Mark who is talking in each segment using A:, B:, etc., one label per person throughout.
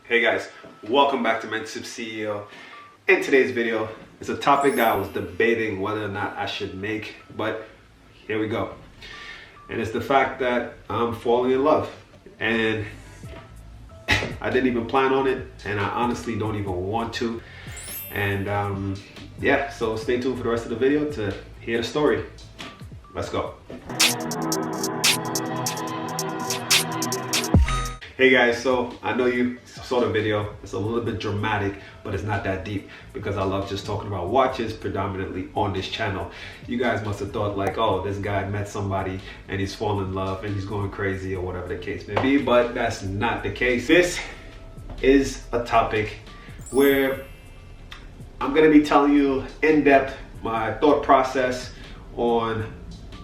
A: Hey guys, welcome back to Mentorship CEO. In today's video, it's a topic that I was debating whether or not I should make, but here we go. And it's the fact that I'm falling in love. And I didn't even plan on it, and I honestly don't even want to. And yeah, so stay tuned for the rest of the video to hear the story. Let's go. Hey guys, so I know you saw the video. It's a little bit dramatic, but it's not that deep because I love just talking about watches predominantly on this channel. You guys must have thought like, oh, this guy met somebody and he's fallen in love and he's going crazy or whatever the case may be, but that's not the case. This is a topic where I'm gonna be telling you in depth my thought process on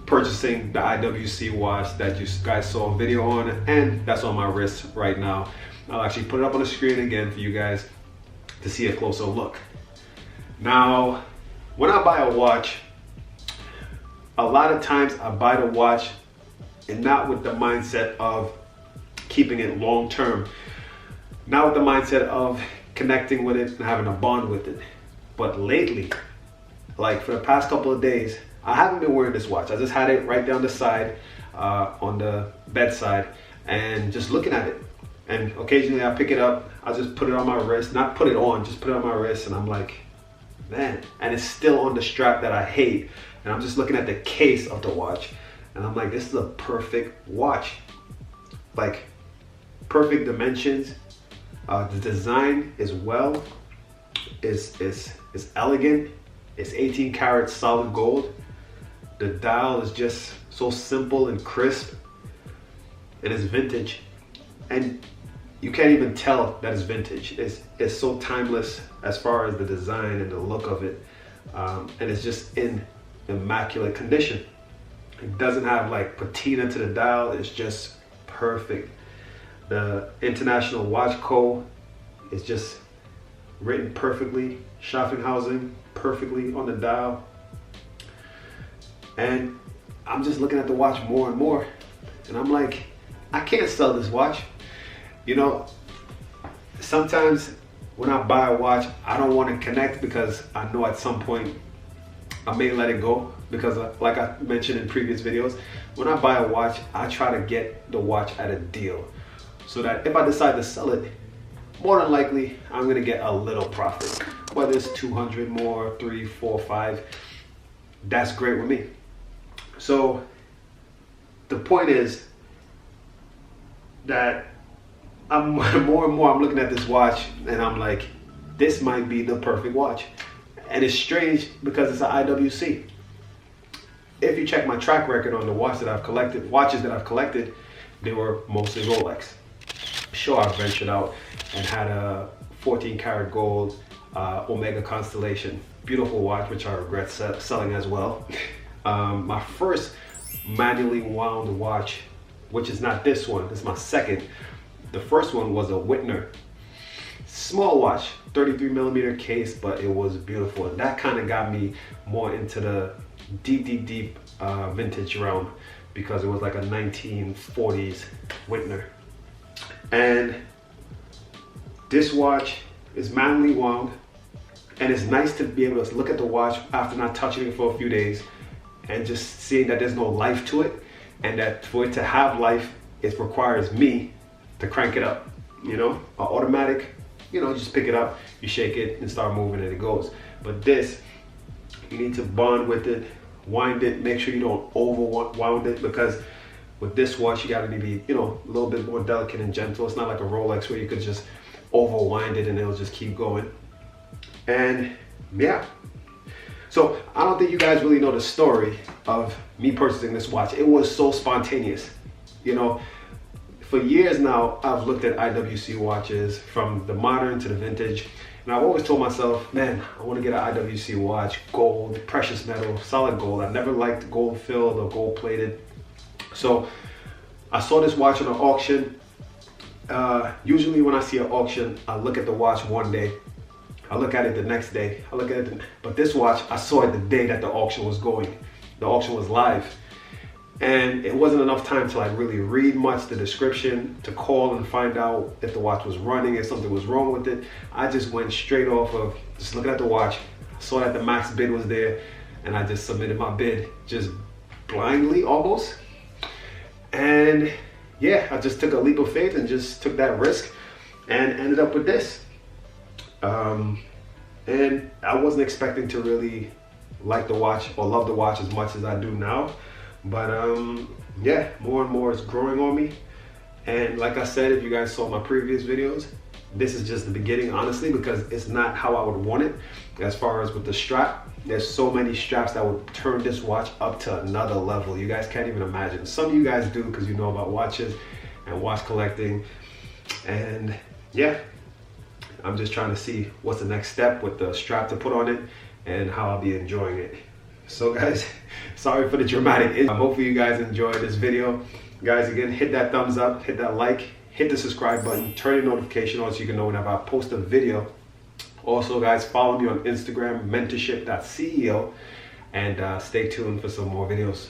A: purchasing the IWC watch that you guys saw a video on, and that's on my wrist right now. I'll actually put it up on the screen again for you guys to see a closer look. Now, when I buy a watch, a lot of times I buy the watch and not with the mindset of keeping it long term, not with the mindset of connecting with it and having a bond with it. But lately, like for the past couple of days, I haven't been wearing this watch. I just had it right down the side on the bedside and just looking at it. And occasionally I pick it up, I just put it on my wrist, not put it on, just put it on my wrist, and I'm like, man, and it's still on the strap that I hate. And I'm just looking at the case of the watch and I'm like, this is a perfect watch. Like perfect dimensions. The design is is elegant. It's 18 karat solid gold. The dial is just so simple and crisp. It is vintage, and you can't even tell that it's vintage. It's so timeless as far as the design and the look of it, and it's just in immaculate condition. It doesn't have like patina to the dial. It's just perfect. The International Watch Co. is just written perfectly. Schaffenhausen perfectly on the dial. And I'm just looking at the watch more and more, and I'm like, I can't sell this watch. You know, sometimes when I buy a watch, I don't want to connect because I know at some point I may let it go, because like I mentioned in previous videos, when I buy a watch, I try to get the watch at a deal so that if I decide to sell it, more than likely I'm gonna get a little profit. Whether it's 200 more, 3, 4, 5, that's great with me. So the point is that I'm more and more I'm looking at this watch and I'm like, this might be the perfect watch. And it's strange because it's an IWC. If you check my track record on the watches that I've collected, they were mostly Rolex. Sure, I've ventured out and had a 14 karat gold Omega Constellation, beautiful watch, which I regret selling as well. My first manually wound watch, which is not this one, this is my second. The first one was a Whitner, small watch, 33 millimeter case, but it was beautiful. And that kind of got me more into the deep vintage realm, because it was like a 1940s Whitner. And this watch is manually wound, and it's nice to be able to look at the watch after not touching it for a few days and just seeing that there's no life to it, and that for it to have life, it requires me to crank it up. You know, automatic, you know, just pick it up, you shake it and start moving and it goes. But this, you need to bond with it, wind it, make sure you don't overwound it, because with this watch you gotta be, you know, a little bit more delicate and gentle. It's not like a Rolex where you could just overwind it and it'll just keep going. And yeah, so I don't think you guys really know the story of me purchasing this watch. It was so spontaneous. You know, for years now, I've looked at IWC watches, from the modern to the vintage, and I've always told myself, man, I want to get an IWC watch, gold, precious metal, solid gold. I never liked gold filled or gold plated. So I saw this watch on an auction. Usually when I see an auction, I look at the watch one day, I look at it the next day, I look at it, but this watch, I saw it the day that the auction was going. The auction was live. And it wasn't enough time to like really read much the description, to call and find out if the watch was running, if something was wrong with it. I just went straight off of just looking at the watch, saw that the max bid was there, and I just submitted my bid just blindly almost. And yeah, I just took a leap of faith and just took that risk and ended up with this. And I wasn't expecting to really like the watch or love the watch as much as I do now. But yeah, more and more it's growing on me. And like I said, if you guys saw my previous videos, this is just the beginning, honestly, because it's not how I would want it. As far as with the strap, there's so many straps that would turn this watch up to another level. You guys can't even imagine. Some of you guys do because you know about watches and watch collecting. And yeah, I'm just trying to see what's the next step with the strap to put on it and how I'll be enjoying it. So guys, sorry for the dramatic. Hopefully you guys enjoyed this video. Guys, again, hit that thumbs up, hit that like, hit the subscribe button, turn your notification on so you can know whenever I post a video. Also guys, follow me on Instagram, mentorship.ceo, and stay tuned for some more videos.